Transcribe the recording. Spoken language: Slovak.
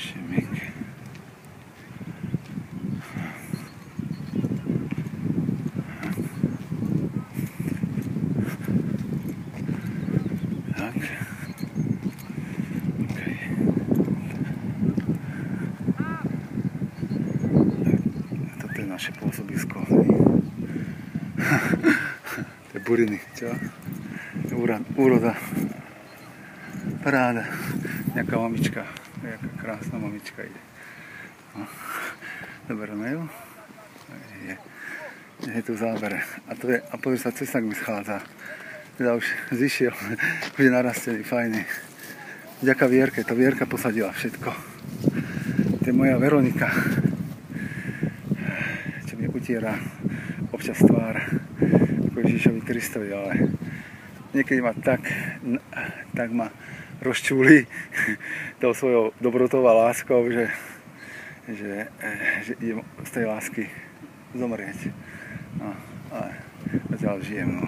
Šimik. Tak. Okay. Toto je naše pôsobisko. To je buriny, čo? Úroda. Paráda. Nejaká mamička. Nejaká krásna mamička ide. No. Zoberieme ju. Je tu v zábere. A pozri sa, cesnak mi schádza. Teda už zišiel. Už je narastený, fajný. Vďaka Vierke. To Vierka posadila všetko. To je moja Veronika. Čo mi utiera občas tvár. Ako Ježišovi Kristovi, ale niekedy ma tak ma rozčúli tou svojou dobrotou a láskou, že idem z tej lásky zomrieť. No, ale zatiaľ žijem, no.